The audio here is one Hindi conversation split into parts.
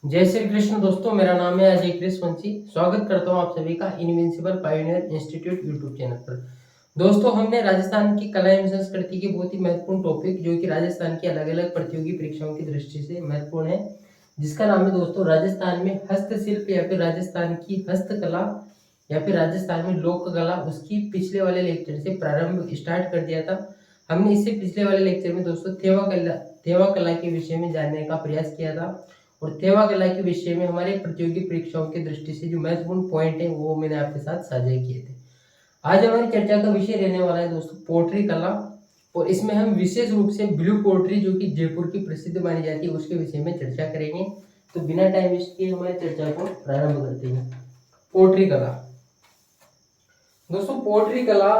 जय श्री कृष्ण दोस्तों, मेरा नाम है अजय कृष्णवंशी। स्वागत करता हूं आप सभी का invincible pioneer institute YouTube channel पर। दोस्तों, हमने राजस्थान की कला एवं संस्कृति की बहुत ही महत्वपूर्ण टॉपिक जो कि राजस्थान की अलग अलग प्रतियोगी परीक्षाओं की दृष्टि से महत्वपूर्ण है, जिसका नाम है दोस्तों राजस्थान में हस्तशिल्प या फिर राजस्थान की हस्तकला या फिर राजस्थान में लोक कला। उसकी पिछले वाले लेक्चर से प्रारंभ स्टार्ट कर दिया था हमने। इससे पिछले वाले लेक्चर में दोस्तों थेवा कला के विषय में जानने का प्रयास किया था और थेवा कला के विषय में हमारे प्रतियोगी परीक्षाओं की दृष्टि से जो महत्वपूर्ण पॉइंट है वो मैंने आपके साथ साझा किए थे। आज हमारी चर्चा का विषय रहने वाला है दोस्तों पोट्री कला, और इसमें हम विशेष रूप से ब्लू पोट्री जो कि जयपुर की प्रसिद्ध मानी जाती है उसके विषय में चर्चा करेंगे। तो बिना टाइम वेस्ट किए हमारी चर्चा को प्रारंभ करते हैं। पोट्री कला दोस्तों, पोट्री कला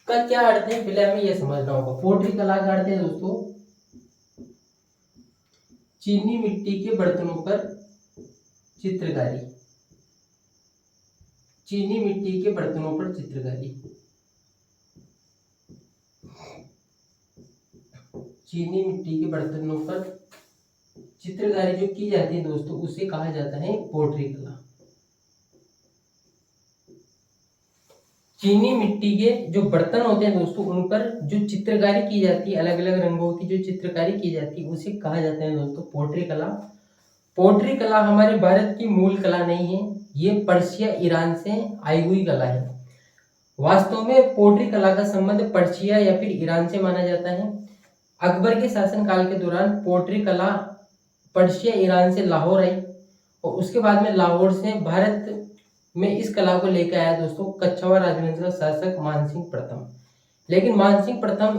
का क्या अर्थ है पहले हमें यह समझना होगा। पोट्री कला का अर्थ है दोस्तों चीनी मिट्टी के बर्तनों पर चित्रकारी। चीनी मिट्टी के बर्तनों पर चित्रकारी। चीनी मिट्टी के बर्तनों पर चित्रकारी जो की जाती है दोस्तों उसे कहा जाता है पोट्री कला। चीनी मिट्टी के जो बर्तन होते हैं दोस्तों उन पर जो चित्रकारी की जाती है, अलग अलग रंगों की जो चित्रकारी की जाती है उसे कहा जाता है दोस्तों पोट्री कला। पोट्री कला हमारे भारत की मूल कला नहीं है, ये पर्शिया ईरान से आई हुई कला है। वास्तव में पोट्री कला का संबंध पर्शिया या फिर ईरान से माना जाता है। अकबर के शासनकाल के दौरान पोट्री कला पर्शिया ईरान से लाहौर आई और उसके बाद में लाहौर से भारत में इस कला को लेकर आया दोस्तों कछवाड़ राजवंश का शासक मानसिंह प्रथम। लेकिन मानसिंह प्रथम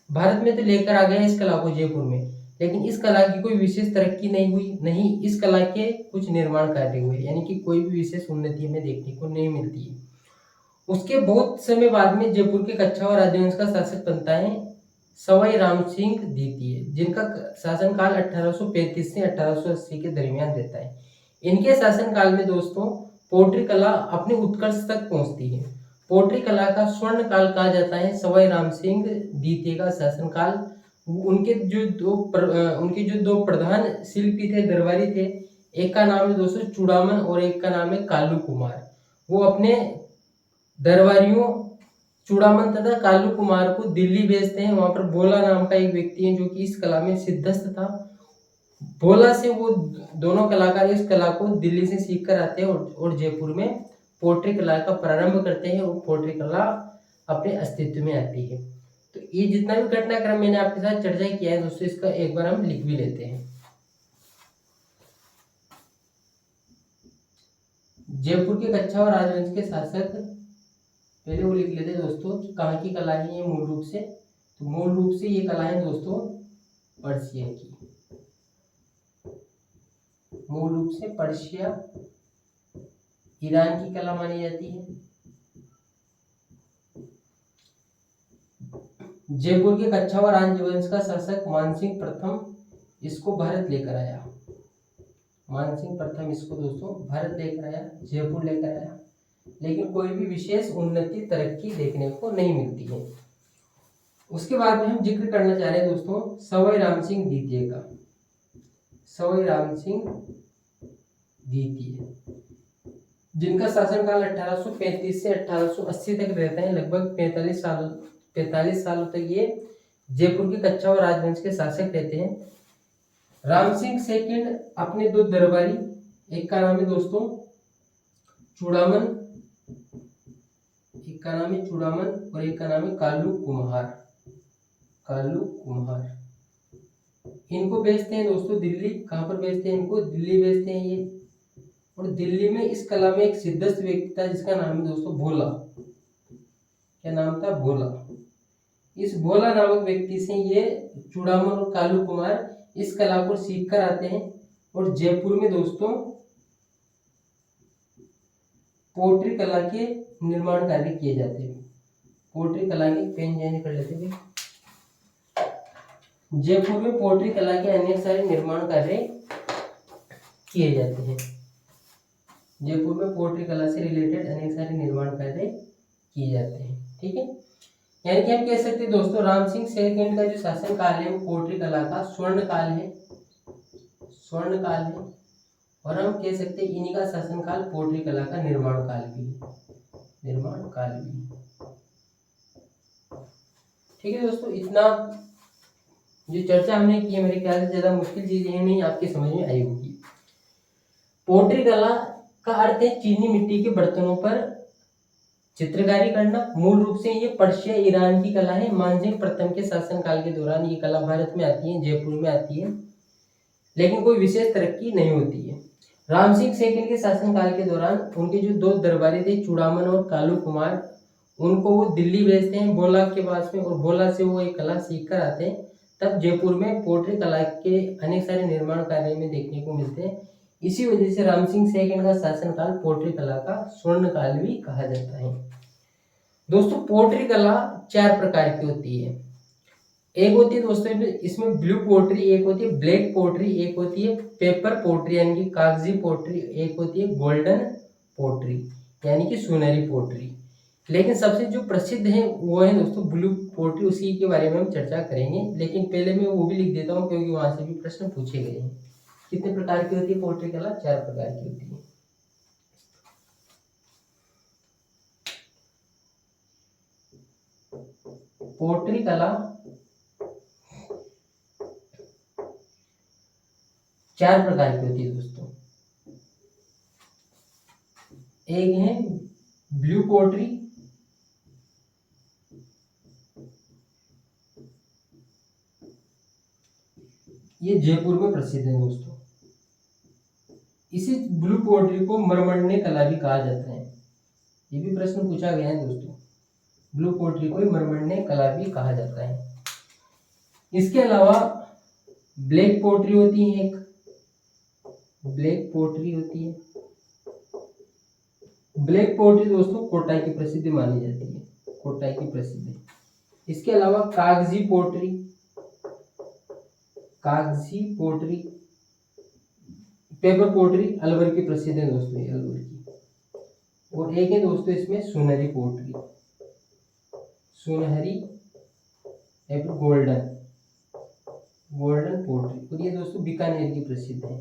भारत में तो लेकर आ गया इस कला को जयपुर में, लेकिन इस कला की कोई विशेष तरक्की नहीं हुई, नहीं इस कला के कुछ निर्माण कार्य हुए, यानी कि कोई भी विशेष उन्नति हमें देखने को नहीं मिलती है। उसके बहुत समय बाद में जयपुर के कछवाड़ राजवंश का शासक बनता है सवाई राम सिंह द्वितीय, जिनका शासनकाल 1835 से 1880 के दरमियान रहता है। इनके शासनकाल में दोस्तों पोट्री कला अपने उत्कर्ष तक पहुंचती है। पोट्री कला का स्वर्ण काल कहा जाता है सवाई राम सिंह द्वितीय का शासनकाल। उनके जो दो प्रधान शिल्पी थे, दरबारी थे, एक का नाम है दोस्तों चूड़ामन और एक का नाम है कालू कुमार। वो अपने दरबारियों चूड़ामन तथा कालू कुमार को दिल्ली भेजते हैं। वहां पर भोला नाम का एक व्यक्ति है जो कि इस कला में सिद्धस्त था। भोला से वो दोनों कलाकार इस कला को दिल्ली से सीख कर आते हैं और जयपुर में पोट्री कला का प्रारंभ करते हैं और पोट्री कला अपने अस्तित्व में आती है। तो ये जितना भी घटनाक्रम मैंने आपके साथ चर्चा किया है दोस्तों इसका एक बार हम लिख भी लेते हैं। जयपुर के कछवाड़ राजवंश के शासक, पहले वो लिख लेते हैं दोस्तों कि कहाँ की कला है ये मूल रूप से। तो मूल रूप से ये कला है दोस्तों पर्शिया की, मूल रूप से पर्शिया ईरान की कला मानी जाती है। जयपुर के कछवाड़ राजवंश का शासक मानसिंह प्रथम इसको भारत लेकर आया। मानसिंह प्रथम इसको दोस्तों भारत लेकर आया, जयपुर लेकर आया, लेकिन कोई भी विशेष उन्नति तरक्की देखने को नहीं मिलती है। उसके बाद में हम जिक्र करना चाह रहे हैं दोस्तों सवाई राम सिंह द्वितीय का। सवाई राम सिंह द्वितीय जिनका शासनकाल 1835 से 1880 तक रहते हैं, लगभग 45 सालों तक ये जयपुर के कछवाड़ राजवंश के शासक रहते हैं। राम सिंह सेकंड अपने दो दरबारी, एक का नाम है दोस्तों चूड़ामन, एक का नाम है चूड़ामन और एक का नाम है कालू कुम्हार। कालू कुम्हार इनको भेजते हैं दोस्तों दिल्ली। कहाँ पर भेजते हैं इनको? दिल्ली भेजते हैं ये। और दिल्ली में इस कला में एक सिद्धस्त व्यक्ति था जिसका नाम है दोस्तों भोला। क्या नाम था? भोला। इस भोला नामक व्यक्ति से ये चूड़ामन और कालू कुमार इस कला को सीख कर आते हैं और जयपुर में दोस्तों पोट्री कला के निर्माण कार्य किए जाते हैं। पोट्री कला के पेन चेंज कर लेते हैं। जयपुर में पोट्री कला के अनेक सारे निर्माण कार्य किए जाते हैं। जयपुर में पोट्री कला से रिलेटेड अनेक सारे निर्माण कार्य किए जाते हैं। ठीक है, यानी कि हम कह सकते हैं दोस्तों राम सिंह सेकंड का जो शासन काल है वो पोट्री कला का स्वर्ण काल है। स्वर्ण काल है। और हम कह सकते हैं इन्हीं का शासनकाल पोट्री कला का निर्माण काल भी, निर्माण काल भी। ठीक है दोस्तों, इतना जो चर्चा हमने की है मेरे ख्याल से ज्यादा मुश्किल चीजें हैं नहीं, आपके समझ में आई होगी। पोट्री कला का अर्थ है चीनी मिट्टी के बर्तनों पर चित्रकारी करना। मूल रूप से ये पर्शिया ईरान की कला है। मानसिंह प्रथम के शासनकाल के दौरान ये कला भारत में आती है, जयपुर में आती है, लेकिन कोई विशेष तरक्की नहीं होती है। राम सिंह सेकंड के शासनकाल के दौरान उनके जो दो दरबारी थे चूड़ामन और कालू कुमार, उनको वो दिल्ली भेजते हैं भोला के पास में, और भोला से वो एक कला सीख कर आते हैं। तब जयपुर में पोट्री कला के अनेक सारे निर्माण कार्य में देखने को मिलते हैं। इसी वजह से राम सिंह सेकंड का शासनकाल पोट्री कला का स्वर्ण काल भी कहा जाता है। दोस्तों पोट्री कला 4 प्रकार की होती है। एक होती है दोस्तों इसमें ब्लू पोट्री, एक होती है ब्लैक पोट्री, एक होती है पेपर पोट्री यानी कि कागजी पोट्री, एक होती है गोल्डन पोट्री यानी कि सुनहरी पोट्री। लेकिन सबसे जो प्रसिद्ध है वो है दोस्तों ब्लू पोट्री, उसी के बारे में हम चर्चा करेंगे। लेकिन पहले मैं वो भी लिख देता हूँ क्योंकि वहां से भी प्रश्न पूछे गए हैं। कितने प्रकार की होती है पोट्री कला? 4 प्रकार की होती है। पोट्री कला 4 प्रकार की होती है दोस्तों। एक है ब्लू पोट्री, ये जयपुर में प्रसिद्ध है दोस्तों। इसी ब्लू पोट्री को मरमंडने कला भी कहा जाता है। ये भी प्रश्न पूछा गया है दोस्तों। ब्लू पोट्री को मरमंडने कला भी कहा जाता है। इसके अलावा ब्लैक पोट्री होती है, एक ब्लैक पोट्री होती है। ब्लैक पोट्री दोस्तों कोटाई की प्रसिद्ध मानी जाती है, कोटाई की प्रसिद्ध। इसके अलावा कागजी पोट्री, कागजी पोट्री, पेपर पोट्री अलवर की प्रसिद्ध है दोस्तों, ये अलवर की। और एक है दोस्तों इसमें सुनहरी पोट्री, सुनहरी या फिर गोल्डन, गोल्डन पोट्री। और ये दोस्तों बीकानेर की प्रसिद्ध है।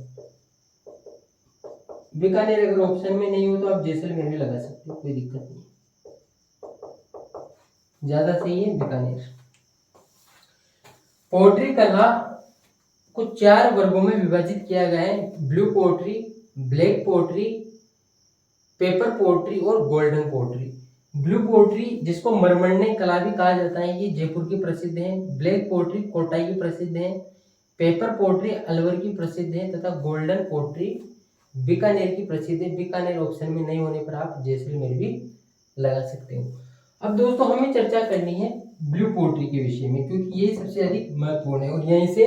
बीकानेर अगर ऑप्शन में नहीं हो तो आप जैसलमेर भी लगा सकते हो, कोई दिक्कत नहीं, ज्यादा सही है बीकानेर। पोट्री कला को 4 वर्गों में विभाजित किया गया है। Blue pottery, black pottery, paper pottery और गोल्डन पोट्री। ब्लू पोट्री जिसको मरमंडने कला भी कहा जाता है, ये जयपुर की प्रसिद्ध है। ब्लैक पोट्री कोटाई की प्रसिद्ध है। पेपर पोट्री अलवर की प्रसिद्ध है तथा गोल्डन पोट्री बीकानेर की प्रसिद्ध है। बीकानेर ऑप्शन में नहीं होने पर आप जैसलमेर भी लगा सकते हो। अब दोस्तों हमें चर्चा करनी है ब्लू पोट्री के विषय में, क्योंकि ये सबसे अधिक महत्वपूर्ण है और यहीं से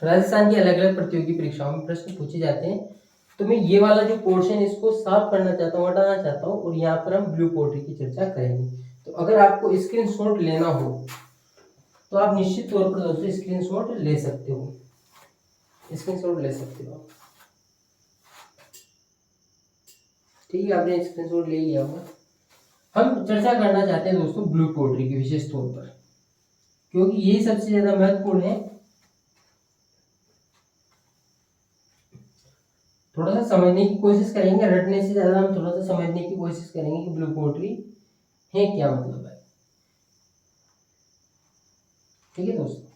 राजस्थान की अलग अलग प्रतियोगी परीक्षाओं में प्रश्न पूछे जाते हैं। तो मैं ये वाला जो पोर्शन इसको साफ करना चाहता हूँ, हटाना चाहता हूँ, और यहाँ पर हम ब्लू पोट्री की चर्चा करेंगे। तो अगर आपको स्क्रीनशॉट लेना हो तो आप निश्चित तौर पर दोस्तों स्क्रीनशॉट ले सकते हो, स्क्रीनशॉट ले सकते हो। ठीक है, आपने स्क्रीनशॉट ले लिया होगा। हम चर्चा करना चाहते हैं दोस्तों ब्लू पोट्री की विशेष तौर पर, क्योंकि ये सबसे ज्यादा महत्वपूर्ण है। थोड़ा सा समझने की कोशिश करेंगे, रटने से ज्यादा हम थोड़ा सा समझने की कोशिश करेंगे कि ब्लू पोट्री है क्या, मतलब है। ठीक है दोस्तों,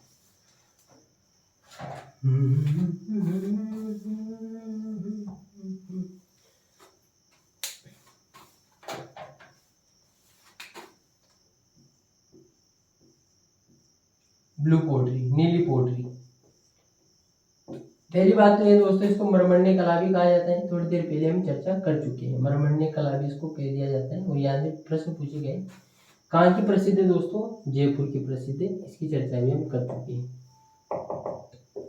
ब्लू पोट्री, नीली पोट्री। पहली बात तो ये दोस्तों इसको मरमंडने कला भी कहा जाता है, थोड़ी देर पहले हम चर्चा कर चुके हैं। मरमंडने कला भी इसको कह दिया जाता है। और यहाँ से प्रश्न पूछे गए, कहाँ की प्रसिद्ध है दोस्तों? जयपुर की प्रसिद्ध है, इसकी चर्चा भी हम कर चुके हैं।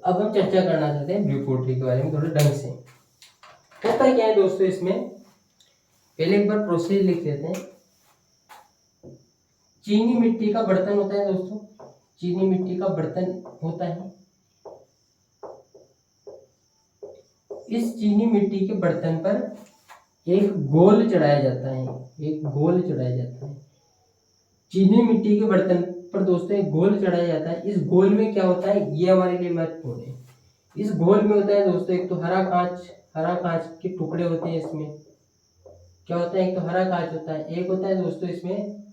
अब हम चर्चा करना चाहते हैं ब्लू पोट्री के बारे में थोड़े ढंग से। होता क्या है दोस्तों इसमें, पहले एक बार प्रोसेस लिख लेते हैं। चीनी मिट्टी का बर्तन होता है दोस्तों, चीनी मिट्टी का बर्तन होता है। इस चीनी मिट्टी के बर्तन पर एक गोल चढ़ाया जाता है, एक गोल चढ़ाया जाता है। चीनी मिट्टी के बर्तन पर दोस्तों एक गोल चढ़ाया जाता है। इस गोल में क्या होता है, ये हमारे लिए महत्वपूर्ण है। इस गोल में होता है दोस्तों एक तो हरा कांच, हरा कांच के टुकड़े होते हैं इसमें। क्या होता है, एक तो हरा कांच होता है, एक होता है दोस्तों इसमें,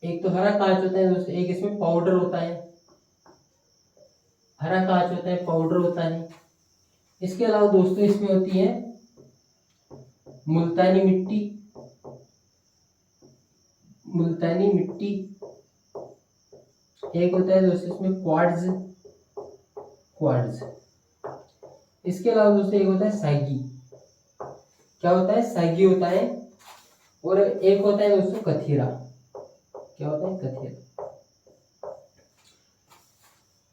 एक तो हरा कांच होता है दोस्तों, एक इसमें पाउडर होता है, हरा कांच होता है, पाउडर होता है। इसके अलावा दोस्तों इसमें होती है मुल्तानी मिट्टी, मुल्तानी मिट्टी, एक होता है दोस्तों इसमें क्वार्ट्ज, क्वार्ट्ज। इसके अलावा दोस्तों एक होता है सागी। क्या होता है, सागी होता है। और एक होता है दोस्तों कथीरा। क्या होता है, कथीरा।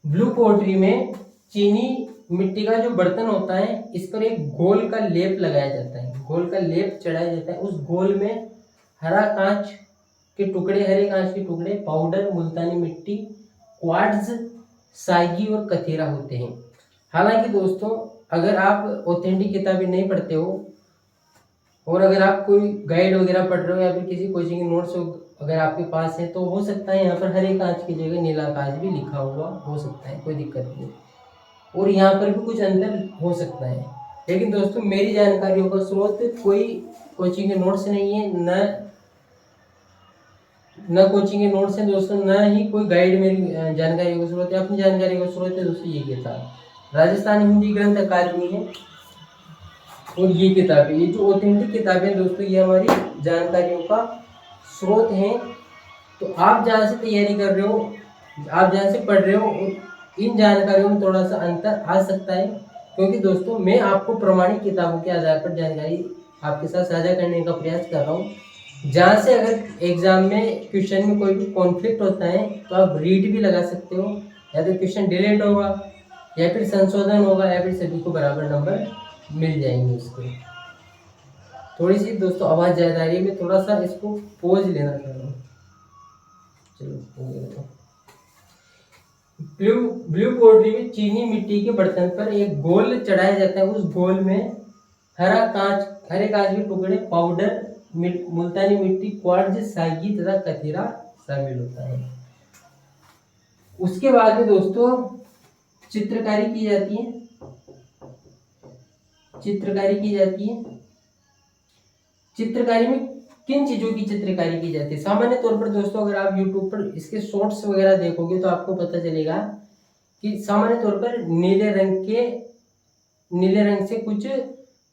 ब्लू पोट्री में चीनी मिट्टी का जो बर्तन होता है इस पर एक गोल का लेप लगाया जाता है, गोल का लेप चढ़ाया जाता है। उस गोल में हरा कांच के टुकड़े, हरे कांच के टुकड़े, पाउडर, मुल्तानी मिट्टी, क्वार्ट्ज, सागी और कथीरा होते हैं। हालांकि दोस्तों अगर आप ऑथेंटिक किताबें नहीं पढ़ते हो और अगर आप कोई गाइड वगैरह पढ़ रहे हो या फिर किसी कोचिंग के नोट्स अगर आपके पास है तो हो सकता है यहाँ पर हरे कांच की जगह नीला कांच भी लिखा हुआ हो सकता है, कोई दिक्कत नहीं। और यहाँ पर भी कुछ अंतर हो सकता है। लेकिन दोस्तों मेरी जानकारियों का स्रोत कोई कोचिंग के नोट्स नहीं है, न कोचिंग के नोट्स हैं दोस्तों, न ही कोई गाइड मेरी जानकारी का स्रोत है। अपनी जानकारी का स्रोत है दोस्तों ये किताब राजस्थान हिंदी ग्रंथ अकादमी है। और ये किताबें, ये जो ऑथेंटिक किताबें दोस्तों ये हमारी जानकारियों का स्रोत हैं। तो आप जहाँ से तैयारी कर रहे हो, आप जहाँ से पढ़ रहे हो, इन जानकारियों में थोड़ा सा अंतर आ सकता है, क्योंकि दोस्तों मैं आपको प्रमाणित किताबों के आधार पर जानकारी आपके साथ साझा करने का प्रयास कर रहा हूँ। जहाँ से अगर एग्जाम में क्वेश्चन में कोई भी कॉन्फ्लिक्ट होता है तो आप रीड भी लगा सकते हो, या तो क्वेश्चन डिलीट होगा या फिर संशोधन होगा या फिर सभी को बराबर नंबर मिल जाएंगे उसके। थोड़ी सी दोस्तों आवाज़ ज़्यादा आ रही है, मैं थोड़ा सा इसको पोज लेना चाह रहा हूँ। चलो, ब्लू पोट्री में चीनी मिट्टी के बर्तन पर एक गोल चढ़ाया जाता है। उस गोल में हरे कांच के टुकड़े, पाउडर, मुल्तानी मिट्टी, क्वार्ट्ज, सागी तथा कथीरा शामिल होता है। उसके बाद में दोस्तों चित्रकारी की जाती है, चित्रकारी की जाती है। चित्रकारी में किन चीजों की चित्रकारी की जाती है? सामान्य तौर पर दोस्तों अगर आप YouTube पर इसके शॉर्ट्स वगैरह देखोगे तो आपको पता चलेगा कि सामान्य तौर पर नीले रंग से कुछ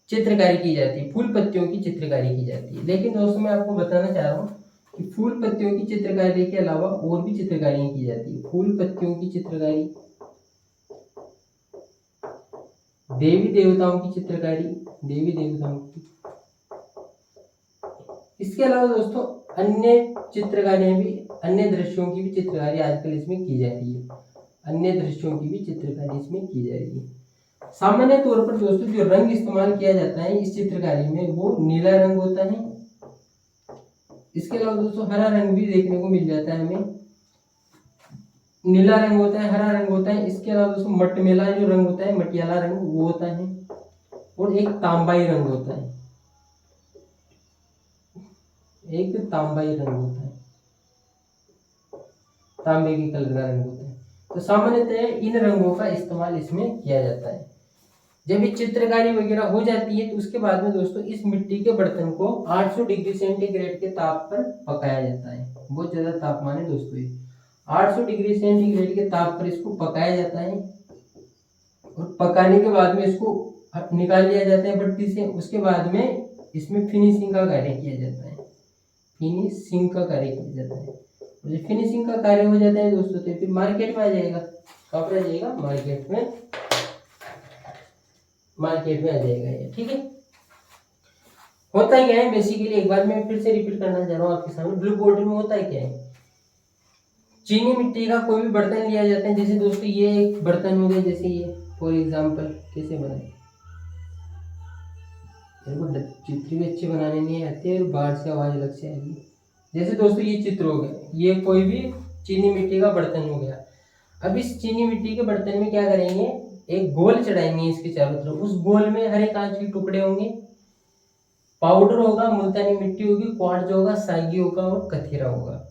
चित्रकारी की जाती है, फूल पत्तियों की चित्रकारी की जाती है। लेकिन दोस्तों मैं आपको बताना चाह रहा हूँ कि फूल पत्तियों की चित्रकारी के अलावा और भी चित्रकारियां की जाती है। फूल पत्तियों की चित्रकारी, देवी देवताओं की चित्रकारी, देवी देवताओं की। इसके अलावा दोस्तों अन्य चित्रकारियां भी, अन्य दृश्यों की भी चित्रकारी आजकल इसमें की जा रही है, अन्य दृश्यों की भी चित्रकारी इसमें की जा रही है। सामान्य तौर पर दोस्तों जो रंग इस्तेमाल किया जाता है इस चित्रकारी में वो नीला रंग होता है। इसके अलावा दोस्तों हरा रंग भी देखने को मिल जाता है हमें, नीला रंग होता है, हरा रंग होता है। इसके अलावा दोस्तों मटमेला जो रंग होता है, मटियाला रंग वो होता है, और एक तांबाई रंग होता है, एक तांबाई रंग होता है, तांबे के कलर का रंग होता है। तो सामान्यतः इन रंगों का इस्तेमाल इसमें किया जाता है। जब ये चित्रकारी वगैरह हो जाती है तो उसके बाद में दोस्तों इस मिट्टी के बर्तन को 800 डिग्री सेंटीग्रेड के ताप पर पकाया जाता है। बहुत ज्यादा तापमान है दोस्तों ये, 800 डिग्री सेंटीग्रेड के ताप पर इसको पकाया जाता है। और पकाने के बाद में इसको निकाल लिया जाता है भट्टी से। उसके बाद में इसमें फिनिशिंग का कार्य किया जाता है, फिनिशिंग का कार्य किया जाता है। जब फिनिशिंग का कार्य हो जाता है दोस्तों तो फिर मार्केट में आ जाएगा, कहाँ पर आ जाएगा, मार्केट में आ जाएगा ये। ठीक है, होता क्या है बेसिकली, एक बार मैं फिर से रिपीट करना चाह रहा हूँ आपके सामने। ब्लू पोट्री में होता है क्या है, चीनी मिट्टी का कोई भी बर्तन लिया जाता है। जैसे दोस्तों ये एक बर्तन हो गया, जैसे ये फॉर एग्जाम्पल कैसे बनाए, चित्र भी अच्छे बनाने नहीं आते और बाहर से आवाज अलग से आएगी। जैसे दोस्तों ये चित्र हो गया, ये कोई भी चीनी मिट्टी का बर्तन हो गया। अब इस चीनी मिट्टी के बर्तन में क्या करेंगे, एक गोल चढ़ाएंगे इसके चारों तरफ। उस गोल में हरे कांच के टुकड़े होंगे, पाउडर होगा, मुल्तानी मिट्टी होगी, क्वार्ट्ज होगा, सागी होगा और कथीरा होगा।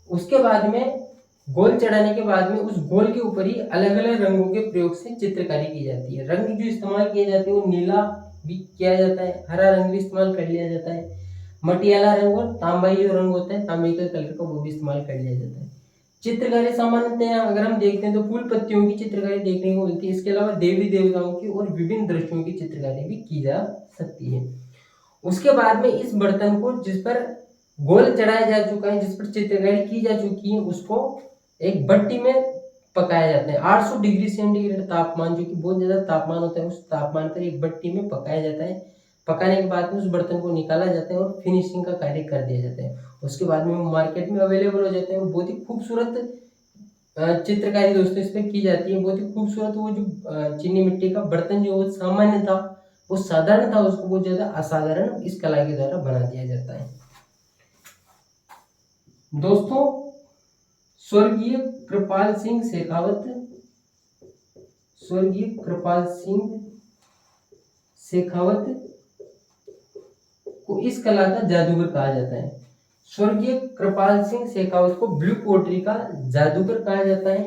उसके बाद में गोल चढ़ाने के बाद में उस गोल के ऊपर ही अलग अलग रंगों के प्रयोग से चित्रकारी की जाती है। रंग जो इस्तेमाल किए जाते हैं वो नीला भी किया जाता है, हरा रंग भी इस्तेमाल कर लिया जाता है, मटियाला रंग और तांबाई जो रंग होता है, तांबे का कलर का, वो भी इस्तेमाल कर लिया जाता है। चित्रकारी सामान्यतः अगर हम देखते हैं तो फूल पत्तियों की चित्रकारी देखने को मिलती है। इसके अलावा देवी देवताओं की और विभिन्न दृश्यों की चित्रकारी भी की जा सकती है। उसके बाद में इस बर्तन को जिस पर गोल चढ़ाया जा चुका है, जिस पर चित्रकारी की जा चुकी है, उसको एक भट्टी में पकाया जाता है। 800 डिग्री सेंटीग्रेड तापमान, जो कि बहुत ज़्यादा तापमान होता है, उस तापमान पर एक भट्टी में पकाया जाता है। पकाने के बाद में उस बर्तन को निकाला जाता है और फिनिशिंग का कार्य कर दिया जाता है। उसके बाद में वो मार्केट में अवेलेबल हो जाते हैं और बहुत ही खूबसूरत चित्रकारी दोस्तों इस पर की जाती है। बहुत ही खूबसूरत वो जो चीनी मिट्टी का बर्तन जो सामान्य था, वो साधारण था, उसको बहुत ज़्यादा असाधारण इस कला के द्वारा बना दिया जाता है। दोस्तों, स्वर्गीय कृपाल सिंह शेखावत, स्वर्गीय कृपाल सिंह शेखावत को इस कला का जादूगर कहा जाता है। स्वर्गीय कृपाल सिंह शेखावत को ब्लू पोट्री का जादूगर कहा जाता है।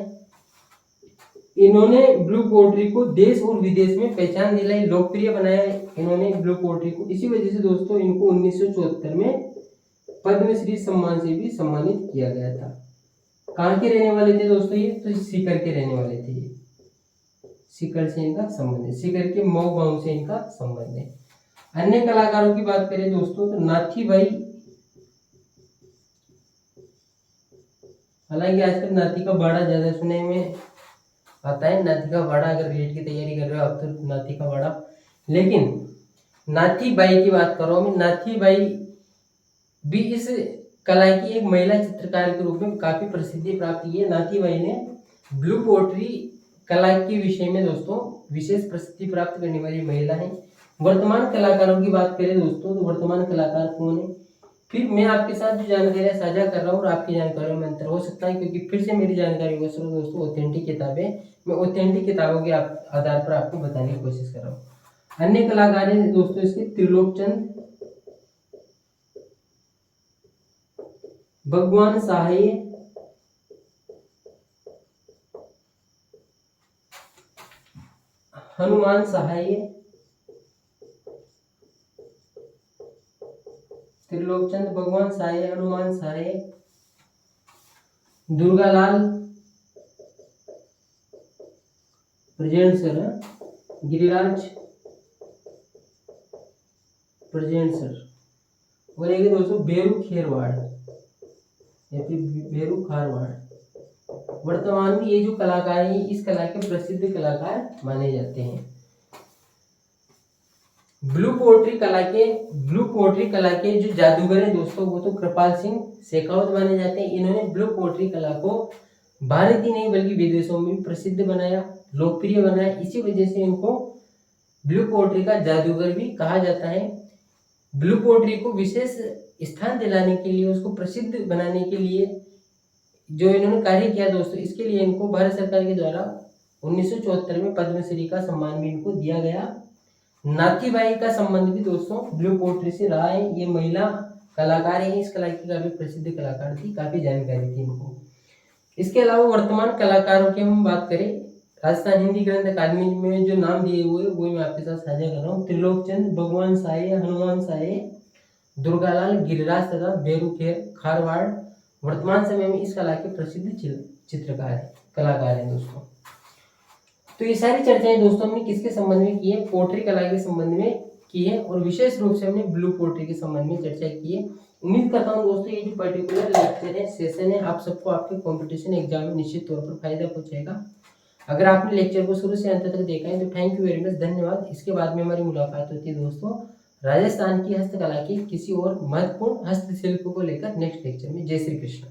इन्होंने ब्लू पोट्री को देश और विदेश में पहचान दिलाई, लोकप्रिय बनाया इन्होंने ब्लू पोट्री को। इसी वजह से दोस्तों इनको 1974 में पद्मश्री सम्मान से भी सम्मानित किया गया था। कहाँ के रहने वाले थे दोस्तों ये? तो सीकर के रहने वाले थे ये। सीकर से इनका संबंध है, सीकर के मऊ गांव से इनका संबंध है। अन्य कलाकारों की बात करें दोस्तों तो नाथी भाई, हालांकि आजकल नाथी का बाड़ा ज्यादा सुनने में आता है। नाथी का बाड़ा, अगर रेट की तैयारी कर रहे हो आप तो नाथी का बाड़ा, लेकिन नाथी बाई की बात करो मैं, नाथी बाई भी इस कला की एक महिला चित्रकार के रूप में काफी प्रसिद्धि प्राप्त की है। नाथी बाई ने ब्लू पोट्री कला के विषय में दोस्तों विशेष प्रसिद्धि प्राप्त करने वाली महिला है। वर्तमान कलाकारों की बात करें दोस्तों तो वर्तमान कलाकार कौन है? फिर मैं आपके साथ जो जानकारियां साझा कर रहा हूँ और आपकी जानकारियों में अंतर हो सकता है, क्योंकि फिर से मेरी जानकारी को सुनो दोस्तों, ऑथेंटिक किताबें, मैं ऑथेंटिक किताबों के आधार पर आपको बताने की कोशिश कर रहा हूँ। अन्य कलाकार हैं दोस्तों इसके त्रिलोक चंद, भगवान Sahay, Hanuman Sahay, Trilokchand, Bhagwan Sahay, Hanuman Sahay, Durgalal present sir, Giriraj present sir, और एक दोस्तों बेरू खेरवाड़ या फिर बेरू खारवाड़। वर्तमान में ये जो कलाकार हैं इस कला के प्रसिद्ध कलाकार माने जाते हैं। ब्लू पोट्री कला के जो जादूगर है दोस्तों वो तो कृपाल सिंह शेखावत माने जाते हैं। इन्होंने ब्लू पोट्री कला को भारत ही नहीं बल्कि विदेशों में भी प्रसिद्ध बनाया, लोकप्रिय बनाया। इसी वजह से इनको ब्लू पोट्री का जादूगर भी कहा जाता है। ब्लू पोट्री को विशेष स्थान दिलाने के लिए, उसको प्रसिद्ध बनाने के लिए जो इन्होंने कार्य किया दोस्तों, इसके लिए इनको भारत सरकार के द्वारा 1974 में पद्मश्री का सम्मान भी इनको दिया गया। नाथी बाई का संबंध भी दोस्तों ब्लू पोट्री से रहा है। ये महिला कलाकार है, इस कला की काफी प्रसिद्ध कलाकार थी, काफी जानकारी थी इनको। इसके अलावा वर्तमान कलाकारों की हम बात करें, राजस्थान हिंदी ग्रंथ अकादमी में जो नाम दिए हुए वो मैं आपके साथ साझा कर रहा हूँ। त्रिलोक चंद, भगवान सहाय, हनुमान सहाय, दुर्गालाल, गिरिराज तथा बेरू खारवाड़ वर्तमान समय में इस कला के प्रसिद्ध चित्रकार कलाकार हैं दोस्तों। तो ये सारी चर्चाएं दोस्तों हमने किसके संबंध में की है? पोट्री कला के संबंध में की है, और विशेष रूप से हमने ब्लू पोट्री के संबंध में चर्चा की है। उम्मीद करता हूँ दोस्तों ये जो पर्टिकुलर लेक्चर है, सेशन है, आप सबको आपके कंपटीशन एग्जाम में निश्चित तौर पर फायदा पहुंचेगा। अगर आपने लेक्चर को शुरू से अंत तक देखा है तो थैंक यू वेरी मच, धन्यवाद। इसके बाद में हमारी मुलाकात होती है दोस्तों राजस्थान की हस्तकला की किसी और महत्वपूर्ण हस्तशिल्प को लेकर नेक्स्ट लेक्चर में। जय श्री कृष्ण।